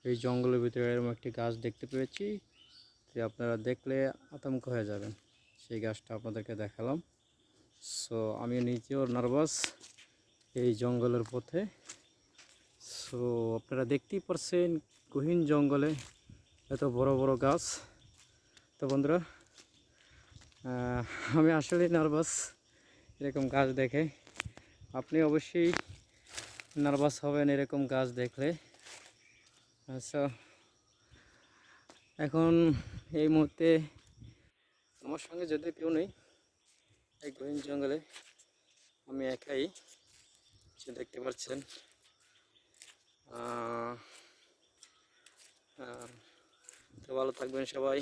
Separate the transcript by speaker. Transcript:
Speaker 1: এই জঙ্গলের ভিতরে এরকম একটি গাছ দেখতে পেয়েছি, যে আপনারা দেখলে আতঙ্ক হয়ে যাবেন। সেই গাছটা আপনাদেরকে দেখালাম। সো আমি নিজেও নার্ভাস এই জঙ্গলের পথে। সো আপনারা দেখতেই পারছেন গহীন জঙ্গলে এত বড় বড় গাছ। তো বন্ধুরা, আমি আসলেই নার্ভাস এরকম গাছ দেখে। আপনি অবশ্যই নার্ভাস হবেন এরকম গাছ দেখলে। আচ্ছা, এখন এই মুহূর্তে আমার সঙ্গে যদি কেউ নেই, এই গহীন জঙ্গলে আমি একাই, সে দেখতে পাচ্ছেন। তো ভালো থাকবেন সবাই।